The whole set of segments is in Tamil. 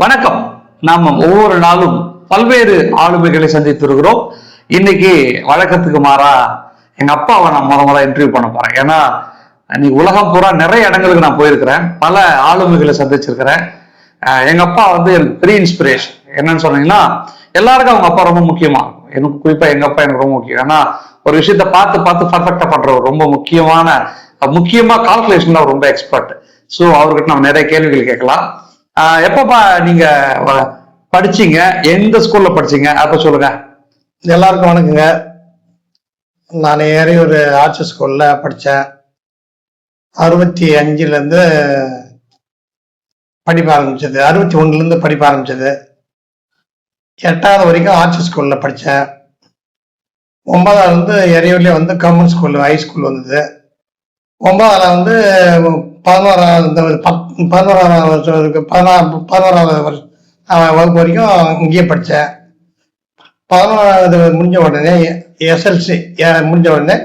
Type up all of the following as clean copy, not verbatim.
வணக்கம். நாம ஒவ்வொரு நாளும் பல்வேறு ஆளுமைகளை சந்தித்திருக்கிறோம். இன்னைக்கு வழக்கத்துக்கு மாறா எங்க அப்பாவை நான் முறை இன்டர்வியூ பண்ண போறேன். ஏன்னா நீ உலகம் பூரா நிறைய இடங்களுக்கு நான் போயிருக்கிறேன், பல ஆளுமைகளை சந்திச்சிருக்கிறேன். எங்க அப்பா எனக்கு பெரிய இன்ஸ்பிரேஷன். என்னன்னு சொன்னீங்கன்னா, எல்லாருக்கும் அவங்க அப்பா ரொம்ப முக்கியமா இருக்கும். எனக்கு குறிப்பா எங்க அப்பா எனக்கு ரொம்ப முக்கியம். ஏன்னா ஒரு விஷயத்த பார்த்து பார்த்து பர்ஃபெக்டா பண்றவர், ரொம்ப முக்கியமா கால்குலேஷன்ல அவர் ரொம்ப எக்ஸ்பர்ட். ஸோ அவர்கிட்ட நம்ம நிறைய கேள்விகள் கேட்கலாம். எப்பப்பா நீங்க படிச்சீங்க, எந்த ஸ்கூல்ல படிச்சீங்க, அப்ப சொல்லுங்க. எல்லாருக்கும் வணக்கங்க. நான் ஒரு ஆர்ட்ஸ் ஸ்கூல்ல படித்தேன். 65 படிப்ப ஆரம்பிச்சது, 61 படிப்ப ஆரம்பிச்சது. 8வது வரைக்கும் ஆர்ட்ஸ் ஸ்கூல்ல படித்தேன். 9வது எறையூர்லேயே கவர்மெண்ட் ஸ்கூல் ஹை ஸ்கூல் வந்தது. 9வது 11வது வகுப்பு வரைக்கும் இங்கேயே படித்தேன். 11வது முடிஞ்ச உடனே எஸ்எல்சி முடிஞ்ச உடனே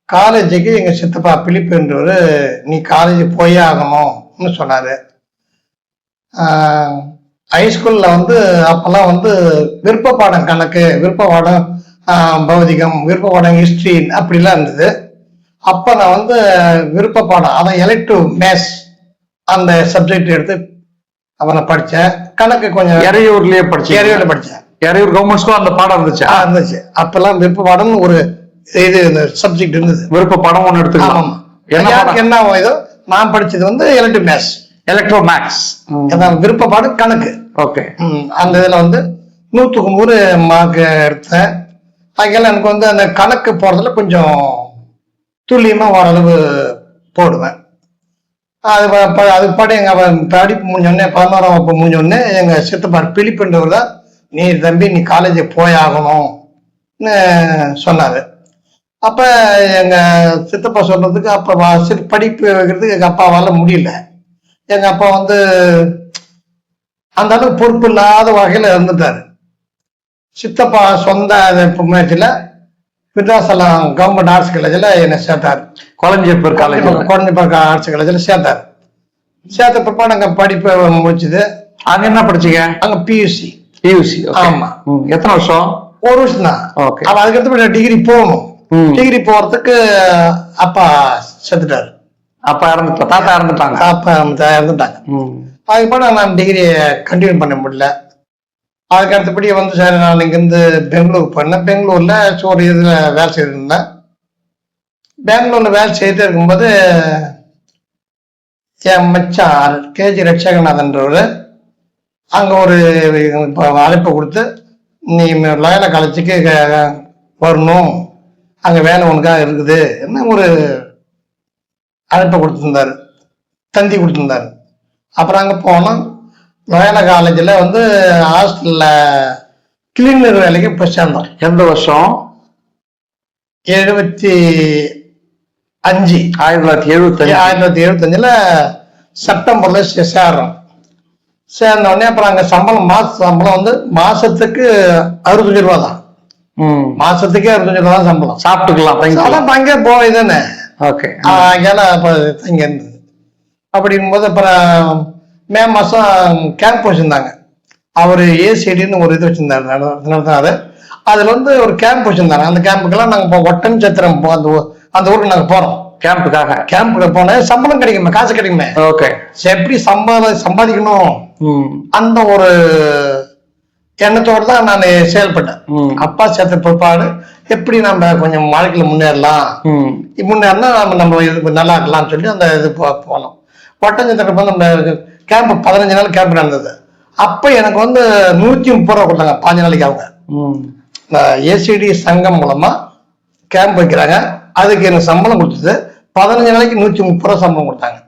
காலேஜுக்கு எங்கள் சித்தப்பா பிலிப்புன்றவர், நீ காலேஜ் போயே ஆகணும்னு சொன்னார். ஹைஸ்கூலில் அப்போல்லாம் விருப்ப பாடம் கணக்கு, விருப்ப பாடம் பௌதிகம், விருப்ப பாடம் ஹிஸ்ட்ரி அப்படிலாம் இருந்தது. அப்போ நான் விருப்ப பாடம், அதான் எலெக்டிவ் மேத்ஸ் அந்த சப்ஜெக்ட் எடுத்து அவனை படித்தேன். கணக்கு கொஞ்சம் எறையூர்லயே படித்தேன். எறையூர் கவர்மெண்ட் ஸ்கூல் அந்த பாடம் இருந்துச்சு. அப்பெல்லாம் விருப்ப பாடம்னு ஒரு இது சப்ஜெக்ட் இருந்தது. விருப்ப படம் ஒன்று எடுத்துக்கலாம். என்ன இதோ நான் படிச்சது எலெக்டிவ் மேத்ஸ், எலக்ட்ரோ மேக்ஸ், விருப்ப பாடம் கணக்கு. ஓகே. அந்த இதுல 100க்கு 100 மார்க் எடுத்தேன். அதுக்கெல்லாம் எனக்கு அந்த கணக்கு போறதுல கொஞ்சம் துல்லியமா ஓரளவு போடுவேன். அது பாட்டு எங்க படிப்பு முடிஞ்சோடனே 11ஆம் வகுப்பு முடிஞ்சோடனே எங்க சித்தப்பா பிலிப்புன்றவர் தான், நீ தம்பி நீ காலேஜ் போயாகணும்னு சொன்னாரு. அப்ப எங்க சித்தப்பா சொல்றதுக்கு அப்ப படிப்பு வைக்கிறதுக்கு எங்க அப்பாவால முடியல. எங்க அப்பா அந்த அளவுக்கு பொறுப்பு இல்லாத வகையில இருந்துட்டாரு. சித்தப்பா சொந்த முயற்சியில விருதாசலம் கவர்மெண்ட் ஆர்ட்ஸ் காலேஜில் என்னை சேர்த்தாரு. குழந்தைப்பர் ஆர்ட்ஸ் காலேஜில் சேர்த்தாரு. சேர்த்த பிற்பாடு அங்கே படிப்பு முடிச்சுது. அங்க என்ன படிச்சீங்க? அங்க பியூசி. ஆமா. எத்தனை வருஷம்? ஒரு வருஷம் தான். அவன் அதுக்கடுத்து டிகிரி போகணும். டிகிரி போறதுக்கு அப்பா செத்துட்டாரு. அப்பா இறந்துட்டாங்க, தாத்தா இறந்துட்டாங்க. இறந்துட்டாங்க. அதுக்கப்புறம் நான் டிகிரியை கண்டினியூ பண்ண முடியல. அதுக்கு அடுத்தபடி சரி நான் இங்கேருந்து பெங்களூர் போனேன். பெங்களூர்ல ஒரு இதுல வேலை செய்திருந்தேன். பெங்களூர்ல வேலை செய்து இருக்கும்போது என் மச்சான் கேஜி ரட்சகநாதன்றவர் அங்க ஒரு அழைப்பை கொடுத்து, நீ லயோலா காலேஜுக்கு வரணும், அங்க வேலை உனக்காக இருக்குது என்ன ஒரு அழைப்பை கொடுத்துருந்தாரு, தந்தி கொடுத்துருந்தாரு. அப்புறம் அங்க போனோம். லயோலா காலேஜில் ஹாஸ்டல்ல கிளீனர் வேலைக்கு போய் சேர்ந்தோம். எந்த வருஷம்? 1975 செப்டம்பர்ல சேர்றோம். சேர்ந்த உடனே அப்புறம் அங்க சம்பளம் மாசத்துக்கு 65 ரூபா தான். மாசத்துக்கே 65 ரூபா தான் சம்பளம். சாப்பிட்டுக்கலாம், அங்கே போய் தானே. ஓகே. அங்கெல்லாம் தங்க இருந்தது. அப்படிங்கும்போது அப்புறம் மே மாசம் கேம்ப் வச்சிருந்தாங்க. அவரு ஏசிடின்னு ஒரு இது வச்சிருந்தாரு நடத்தினாரு. அதுல ஒரு கேம்ப் வச்சிருந்தாங்க. அந்த கேம்புக்கெல்லாம் நாங்க ஒட்டன் சத்திரம் அந்த ஊருக்கு நாங்க போறோம். கேம்புக்கு போனேன். சம்பளம் கிடைக்குமே, காசு கிடைக்குமே. ஓகே. எப்படி சம்பாதிக்கணும் அந்த ஒரு எண்ணத்தோடு தான் நான் செயல்பட்டேன். அப்பா சேர்த்த பிற்பாடு எப்படி நம்ம கொஞ்சம் வாழ்க்கையில முன்னேறினா நம்ம இது நல்லா இருக்கலாம்னு சொல்லி அந்த இது போனோம். ஒட்டஞ்சத்திரம் நம்ம கேம்ப் 15 நாள் கேம்ப் நடந்தது. அப்ப எனக்கு 130 ரூபா கொடுத்தாங்க 5 நாளைக்கு. அவங்க ஏசிடி சங்கம் மூலமா கேம்ப் வைக்கிறாங்க. அதுக்கு எனக்கு சம்பளம் கொடுத்தது 15 நாளைக்கு 130 ரூபா சம்பளம் கொடுத்தாங்க.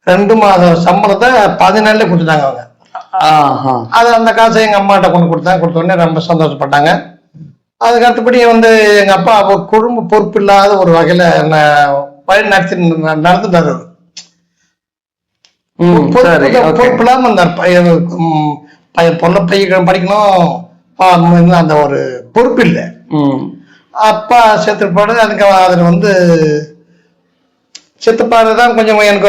2 மாதம் சம்பளத்தை 15 நாள்ல கொடுத்துட்டாங்க அவங்க. அது அந்த காசை எங்க அம்மாட்ட கொடுத்த உடனே ரொம்ப சந்தோஷப்பட்டாங்க. அதுக்கு அடுத்தபடி எங்க அப்பா குடும்ப பொறுப்பு இல்லாத ஒரு வகையில என்ன வழி நடந்துட்டாரு. பொறுப்பில்லாம பொண்ணை பையன் படிக்கணும் அந்த ஒரு பொறுப்பு இல்லை. அப்பா செத்துப்பாடு. அதுக்கு அதுல சித்தப்பாரு தான் கொஞ்சம் எனக்கு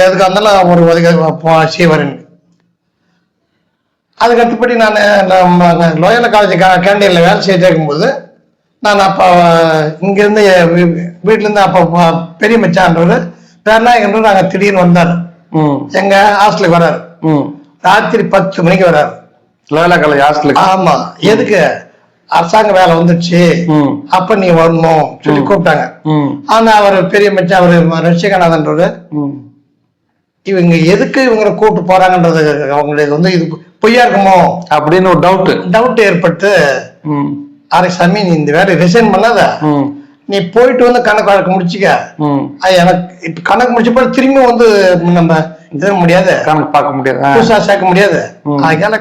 எதுக்காக இருந்தாலும் ஒரு உதவி செய்வார். அதுக்கு அடுத்தபடி நான் லோயலா காலேஜ் கேண்டீன்ல வேலை செய்துட்டு இருக்கும்போது நான் அப்போ இங்கேருந்து வீட்டிலேருந்து அப்போ பெரிய மச்சான்றவர் பேர்நாயகன்ற நாங்கள் திடீர்னு வந்தார். எங்க ஹாஸ்டலுக்கு வர்றாரு. ராத்திரி 10 மணிக்கு வர்றாரு லோயலா காலேஜ் ஹாஸ்டலுக்கு. ஆமா, எதுக்கு? அரசாங்க வேலை வந்துடுச்சு, அப்ப நீ வரணும் சொல்லி கூப்பிட்டாங்க. ஆனா அவர் பெரிய மச்சான் அவரு ரட்சகநாதன்றவர் இவங்க எதுக்கு இவங்களை கூப்பிட்டு போறாங்கன்றது அவங்களுக்கு வந்து இது பொய்யா இருக்குமோ அப்படின்னு ஒரு டவுட் ஏற்பட்டு, சாமி நீ இந்த வேலையை ரிசைன் பண்ணாத, நீ போயிட்டு வந்து கணக்கு வழக்கு முடிச்சுக்க. எனக்கு இப்ப கணக்கு முடிச்சப்ப திரும்பி வந்து நம்ம இது முடியாது, கணக்கு பார்க்க முடியாது, புதுசா சேர்க்க முடியாது, அதனால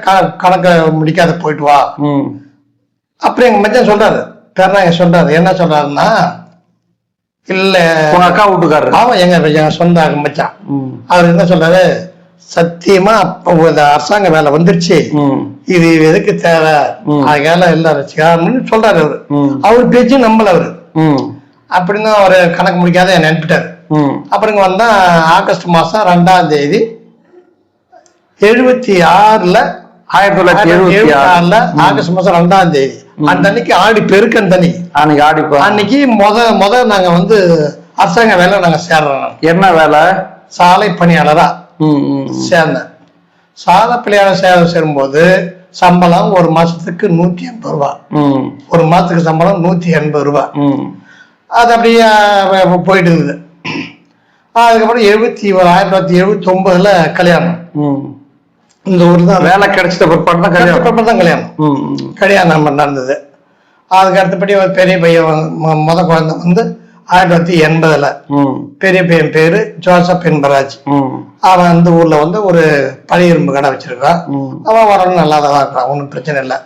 கணக்க முடிக்காத போயிட்டு வா. அப்புறம் எங்க மச்சான் சொல்றாரு, பேர்நாயக சொல்றாரு, என்ன சொல்றாருன்னா, இல்ல உங்க அக்கா வீட்டுக்காரரு, ஆமா எங்க சொந்த மச்சான், அவர் என்ன சொல்றாரு, சத்தியமா அப்ப அரசாங்க வேலை வந்துருச்சு, இது எதுக்கு தேவை, அதனால இல்ல ரசிகான்னு சொல்றாரு. அவரு பேச்சு நம்பல அவரு. அப்படின்னு அவரு கணக்கு முடிக்காத என்ன அனுப்பிட்டாரு. அப்புறம் இங்க வந்தா ஆகஸ்ட் மாசம் 2ஆம் தேதி 1976 ஆகஸ்ட் மாசம் 2ஆம் தேதி அந்த அன்னைக்கு ஆடி பெருக்கன் தனி அன்னைக்கு முத நாங்க வந்து அரசாங்க வேலை நாங்க சேர்றோம். என்ன வேலை? சாலை பணியாளரா சேர்ந்தேன். சாலை பணியாளர் சேரும்போது சம்பளம் ஒரு மாசத்துக்கு 180 ரூபாய், ஒரு மாசத்துக்கு சம்பளம் 180 ரூபாய். அது அப்படியே போயிட்டு இருந்தது. அதுக்கப்புறம் 1979 கல்யாணம். இந்த ஊர்ல தான் வேலை கிடைச்சிட்ட பிற்பாடு தான் கல்யாணம் நடந்தது. அதுக்கு அடுத்தபடி ஒரு பெரிய பையன் முத குழந்தை வந்து 1980 பெரிய பையன் பேரு ஜோசப் என்பராஜ். அவன் அந்த ஊர்ல வந்து ஒரு பழைய இரும்பு கடை வச்சிருக்கான். அவன் வரணும் நல்லா தான் இருக்கான், ஒன்றும் பிரச்சனை இல்லை.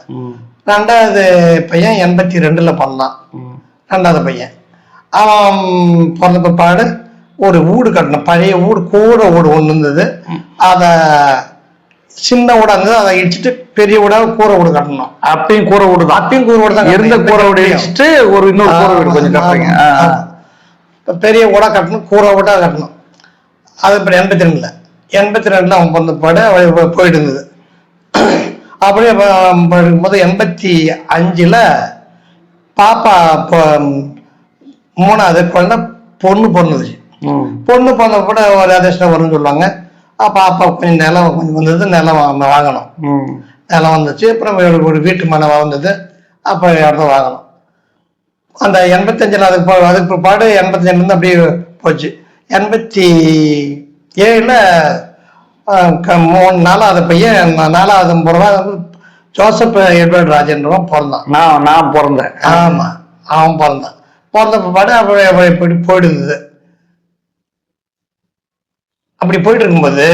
2வது பையன் 82 பிறந்தான். 2வது பையன் அவன் பிறந்த பிற்பாடு ஒரு வீடு கட்டணும், பழைய வீடு கூரை வீடு ஒண்ணு இருந்தது. அத சின்ன வீடா இருந்தது, அதை இடிச்சுட்டு பெரிய வீடா கூரை வீடு கட்டணும். அப்பயும் கூரை வீடு தான், அப்பயும் கூரை வீடு தான். இருந்த கூரை வீடு இடிச்சுட்டு ஒரு இன்னொரு கூரை வீடு கொஞ்சம் கட்டுறீங்க. பெரிய வீடா கட்டணும், கூரை வீடா கட்டணும். அது இப்ப 82 அவன் பிறந்த பாடு போயிட்டு இருந்தது. அப்படியே முதல் 85 பாப்பா 3வது குழந்தை பொண்ணு பிறந்தது. பொண்ணு பிறந்த கூட ஒரு அதிர்ஷ்டம் வரும்னு சொல்லுவாங்க. பாப்பா கொஞ்சம் நிலம் கொஞ்சம் வந்தது, நிலம் வாங்கணும். நிலம் வந்துச்சு. அப்புறம் ஒரு வீட்டு மனை வந்தது, அப்ப இடம் வாங்கணும். அந்த 85 அதுக்கு பிற்பாடு 85 அப்படியே போச்சு. 87 4வது பையன் 4வது பிறகு ஜோசப் எட்வர்ட் ராஜேந்திரன் பிறந்தான். நான் பிறந்தேன். ஆமா, அவன் பிறந்தான். பிறந்த பிற்பாடு அப்படி போயிட்டு இருந்தது. அப்படி போயிட்டு இருக்கும்போது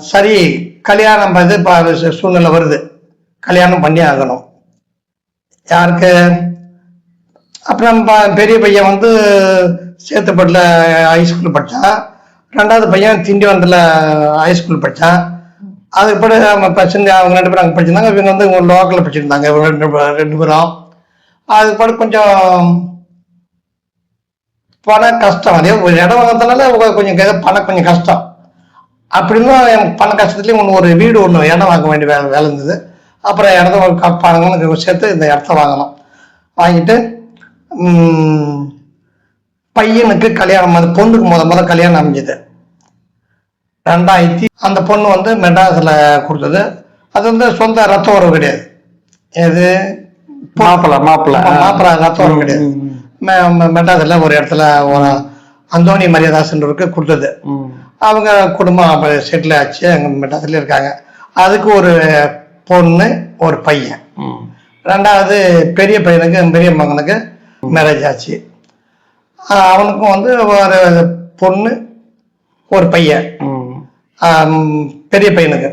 சரி கல்யாணம் சூழ்நிலை வருது, கல்யாணம் பண்ணி ஆகணும். யாருக்கு? அப்புறம் பெரிய பையன் வந்து சேத்துப்பட்டில் ஹைஸ்கூல் படித்தான். 2வது பையன் திண்டிவனத்தில் ஹைஸ்கூல் படித்தான். அதுக்கப்புறம் அவங்க 2 பேரும் அங்கே படிச்சிருந்தாங்க. இவங்க வந்து லோக்கலில் படிச்சிருந்தாங்க, இவங்க 2 பேரும். அதுக்கப்புறம் கொஞ்சம் பண கஷ்டம், அதே ஒரு இடம் வாங்கிறதுனால கொஞ்சம் கொஞ்சம் கஷ்டம். அப்படின்னா எனக்கு பண கஷ்டத்துலேயும் ஒரு வீடு ஒன்று இடம் வாங்க வேண்டிய வேலை இருந்தது. அப்புறம் இடத்த பணங்கன்னு சேர்த்து இந்த இடத்த வாங்கணும். வாங்கிட்டு பையனுக்கு கல்யாணம், அந்த பொண்ணுக்கு முத கல்யாணம் அமைஞ்சது 2000. அந்த பொண்ணு வந்து மெட்ராஸில் கொடுத்தது. அது வந்து சொந்த ரத்த உறவு கிடையாது, எது மாப்பிள்ளை ரத்த உறவு கிடையாது. மெட்ராஸில் ஒரு இடத்துல ஒரு அந்தோனி மரியாதாசன்றவருக்கு கொடுத்தது. அவங்க குடும்பம் செட்டில் ஆச்சு, அங்கே மெட்ராஸ்ல இருக்காங்க. அதுக்கு ஒரு பொண்ணு ஒரு பையன். 2வது பெரிய பையனுக்கு பெரிய மகனுக்கு மேரேஜ் ஆச்சு. அவனுக்கும் வந்து ஒரு பொண்ணு ஒரு பையன் பெரிய பையனுக்கு.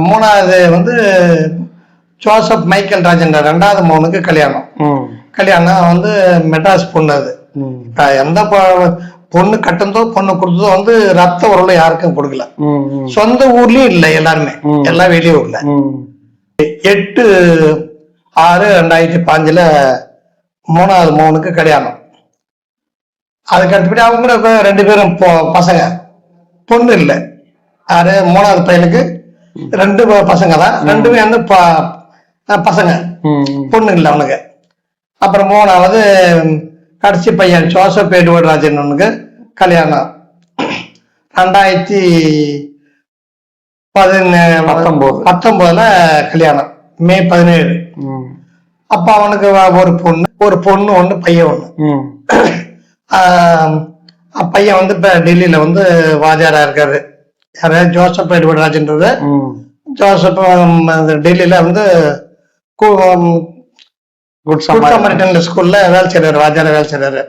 3வது வந்து ஜோசப் மைக்கேல் ராஜேந்திரன் 2வது மகனுக்கு கல்யாணம் வந்து மெட்ராஸ் பொண்ணு. அது எந்த பொண்ணு கட்டந்தோ பொண்ணு கொடுத்ததோ வந்து ரத்த உறவுல யாருக்கும் கொடுக்கல, சொந்த ஊர்லயும் இல்லை, எல்லாருமே எல்லாம் வெளியூர்ல. 8/6/2005 3வது மகனுக்கு கல்யாணம். அதுக்கு அடுத்தபடி அவங்க 2 பேரும் பசங்க, பொண்ணு இல்லை. யாரு? 3வது பையனுக்கு 2 பசங்க தான், 2மே வந்து பசங்க, பொண்ணு இல்லை அவனுக்கு. அப்புறம் 3வது கடைசி பையன் ஜோசப் எட்வர்ட் ராஜன் ஒண்ணுக்கு கல்யாணம் 2019 கல்யாணம், மே 17. அப்ப அவனுக்கு ஒரு பொண்ணு 1 பையன் 1. பையன் வந்து இப்ப டெல்லியில வந்து வாத்தியாரா இருக்காரு. யாராவது ஜோசப் எட்வர்ட் ராஜன்றது. ஜோசப் டெல்லியில வந்து குட் சமாரிட்டன் ஸ்கூல்ல வேலை செய்யறாரு, வாத்தியாரா வேலை செய்யறாரு.